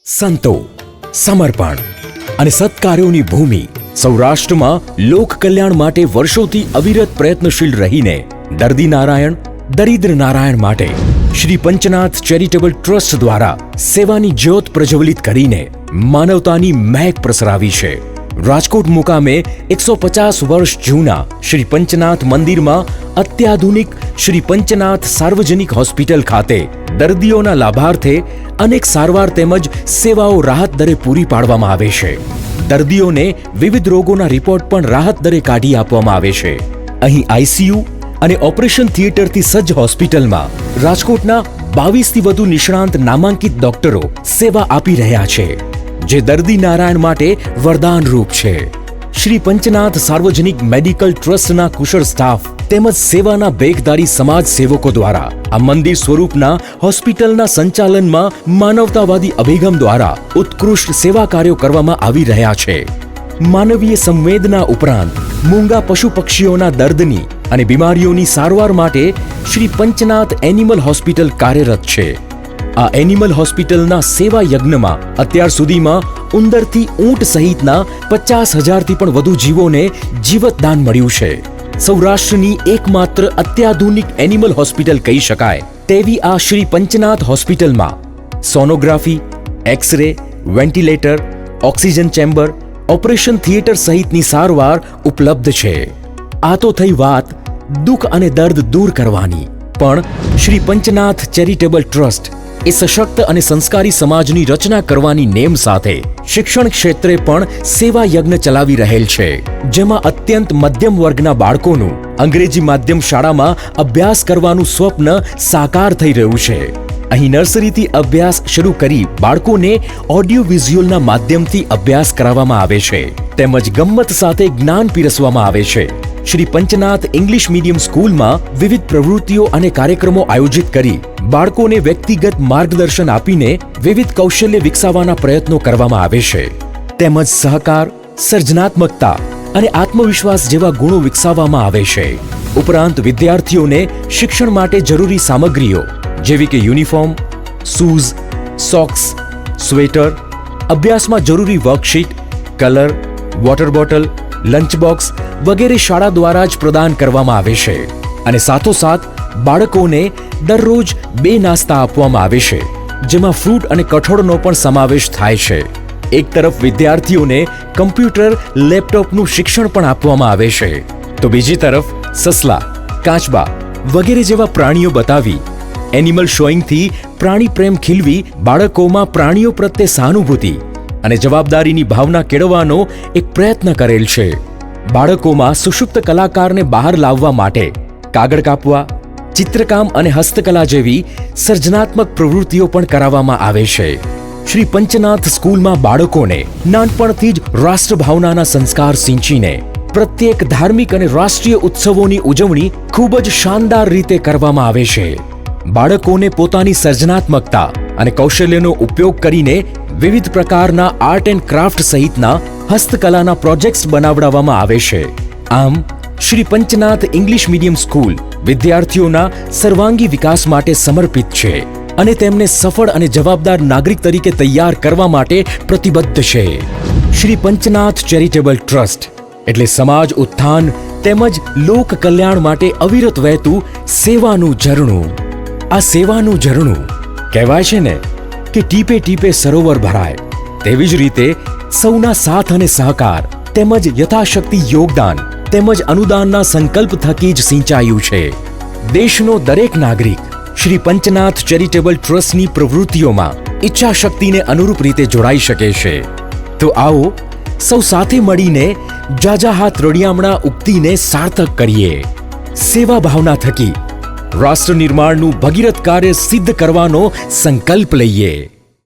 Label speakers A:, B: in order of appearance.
A: સંતો, સમર્પણ અને સત્કાર્યોની ભૂમિ સૌરાષ્ટ્રમાં લોક કલ્યાણ માટે વર્ષોથી અવિરત પ્રયત્નશીલ રહીને દર્દી નારાયણ, દરિદ્ર નારાયણ માટે શ્રી પંચનાથ ચેરિટેબલ ટ્રસ્ટ દ્વારા સેવાની જ્યોત પ્રજ્વલિત કરીને માનવતાની મહેક પ્રસરાવી છે. રાજકોટ મુકામે 150 વર્ષ જૂના શ્રી પંચનાથ મંદિરમાં અત્યાધુનિક શ્રી પંચનાથ સાર્વજનિક હોસ્પિટલ ખાતે દર્દીઓના લાભાર્થે અનેક સારવાર તેમજ સેવાઓ રાહત દરે પૂરી પાડવામાં આવે છે. દર્દીઓને વિવિધ રોગોના રિપોર્ટ પણ રાહત દરે કાઢી આપવામાં આવે છે. અહીં આઈસીયુ અને ઓપરેશન થિયેટરથી સજ્જ હોસ્પિટલમાં રાજકોટના 22થી વધુ નિષ્ણાંત નામાંકિત ડોક્ટરો સેવા આપી રહ્યા છે, જે દર્દી નારાયણ માટે વરદાન રૂપ છે. શ્રી પંચનાથ સાર્વજનિક મેડિકલ ટ્રસ્ટના કુશળ સ્ટાફ તેમજ સેવાના બેગદારી સમાજ સેવકો દ્વારા આ મંદિર સ્વરૂપના હોસ્પિટલના સંચાલનમાં માનવતાવાદી અભિગમ દ્વારા ઉત્કૃષ્ટ સેવા કાર્યો કરવામાં આવી રહ્યા છે. માનવીય સંવેદના ઉપરાંત મૂંગા પશુ પક્ષીઓના દર્દની અને બીમારીઓની સારવાર માટે શ્રી પંચનાથ એનિમલ હોસ્પિટલ કાર્યરત છે. આ એનિમલ હોસ્પિટલના સેવા યજ્ઞમાં અત્યાર સુધીમાં ઉંદરથી ઊંટ સહિતના 50,000થી પણ વધુ જીવોને જીવતદાન મળ્યું છે. સૌરાષ્ટ્રની એકમાત્ર અત્યાધુનિક એનિમલ હોસ્પિટલ કહી શકાય તેવી આ શ્રી પંચનાથ હોસ્પિટલમાં sonography, X-ray, ventilator, oxygen chamber, operation theatre સહિતની સારવાર ઉપલબ્ધ છે. આ તો થઈ વાત દુઃખ અને દર્દ દૂર કરવાની, પણ શ્રી પંચનાથ ચેરિટેબલ ટ્રસ્ટ એ સશક્ત અને સંસ્કારી સમાજની રચના કરવાની નેમ સાથે શિક્ષણ ક્ષેત્રે પણ સેવા યજ્ઞ ચલાવી રહેલ છે, જેમાં અત્યંત મધ્યમ વર્ગના બાળકોનું અંગ્રેજી માધ્યમ શાળામાં અભ્યાસ કરવાનું સ્વપ્ન સાકાર થઈ રહ્યું છે. અહીં નર્સરીથી અભ્યાસ શરૂ કરી બાળકોને ઓડિયો વિઝ્યુઅલના માધ્યમથી અભ્યાસ કરાવવામાં આવે છે, તેમજ ગમ્મત સાથે જ્ઞાન પીરસવામાં આવે છે. શ્રી પંચનાથ ઇંગ્લિશ મીડિયમ સ્કૂલમાં વિવિધ પ્રવૃત્તિઓ અને કાર્યક્રમો આયોજિત કરી બાળકોને વ્યક્તિગત માર્ગદર્શન આપીને વિવિધ કૌશલ્ય વિકસાવવાના પ્રયત્નો કરવામાં આવે છે. તેમજ સહકાર, સર્જનાત્મકતા અને આત્મવિશ્વાસ જેવા ગુણો વિકસાવવામાં આવે છે. ઉપરાંત વિદ્યાર્થીઓને શિક્ષણ માટે જરૂરી સામગ્રીઓ જેવી કે યુનિફોર્મ, શૂઝ, સોક્સ, સ્વેટર, અભ્યાસમાં જરૂરી worksheet, colour, water bottle, lunch box વગેરે શાળા દ્વારા જ પ્રદાન કરવામાં આવે છે. અને સાથોસાથ બાળકોને દરરોજ 2 નાસ્તા આપવામાં આવે છે, જેમાં ફ્રૂટ અને કઠોળનો પણ સમાવેશ થાય છે. એક તરફ વિદ્યાર્થીઓને કમ્પ્યુટર, લેપટોપનું શિક્ષણ પણ આપવામાં આવે છે, તો બીજી તરફ સસલા, કાચબા વગેરે જેવા પ્રાણીઓ બતાવી એનિમલ શોઈંગથી પ્રાણી પ્રેમ ખીલવી બાળકોમાં પ્રાણીઓ પ્રત્યે સહાનુભૂતિ અને જવાબદારીની ભાવના કેળવવાનો એક પ્રયત્ન કરેલ છે. બાળકોમાં સુષુપ્ત કલાકારને બહાર લાવવા માટે કાગળ કાપવા, ચિત્રકામ અને હસ્તકલા જેવી સર્જનાત્મક પ્રવૃત્તિઓ પણ કરાવવામાં આવે છે. શ્રી પંચનાથ સ્કૂલમાં બાળકોને નાનપણથી જ રાષ્ટ્રભાવનાના સંસ્કાર સિંચીને પ્રત્યેક ધાર્મિક અને રાષ્ટ્રીય ઉત્સવોની ઉજવણી ખૂબ જ શાનદાર રીતે કરવામાં આવે છે. બાળકોને પોતાની સર્જનાત્મકતા અને કૌશલ્યનો ઉપયોગ કરીને વિવિધ પ્રકારના આર્ટ એન્ડ ક્રાફ્ટ સહિતના હસ્તકલાના પ્રોજેક્ટ્સ બનાવડાવવામાં આવે છે. આમ Shri Panchnath English medium school વિદ્યાર્થીઓના સર્વાંગી વિકાસ માટે સમર્પિત છે અને તેમને સફળ અને જવાબદાર નાગરિક તરીકે તૈયાર કરવા માટે પ્રતિબદ્ધ છે. શ્રી પંચનાથ ચેરિટેબલ ટ્રસ્ટ એટલે સમાજ ઉત્થાન તેમજ લોક કલ્યાણ માટે અવિરત વહેતું સેવાનું ઝરણું. આ સેવાનું ઝરણું કહેવાય છે ને કે ટીપે ટીપે સરોવર ભરાય, તેવી જ રીતે સૌના સાથ અને સહકાર તેમજ યથાશક્તિ યોગદાન તેમજ અનુદાનના સંકલ્પ થકી જ સિંચાયું છે. દેશનો દરેક નાગરિક શ્રી પંચનાથ ચેરિટેબલ ટ્રસ્ટની પ્રવૃત્તિઓમાં ઈચ્છાશક્તિને અનુરૂપ રીતે જોડાઈ શકે છે. તો આવો સૌ સાથે મળીને જાજા હાથ રળિયામણા ઉક્તિને સાર્થક કરીએ. સેવા ભાવના થકી રાષ્ટ્ર નિર્માણનું ભગીરથ કાર્ય સિદ્ધ કરવાનો સંકલ્પ લઈએ.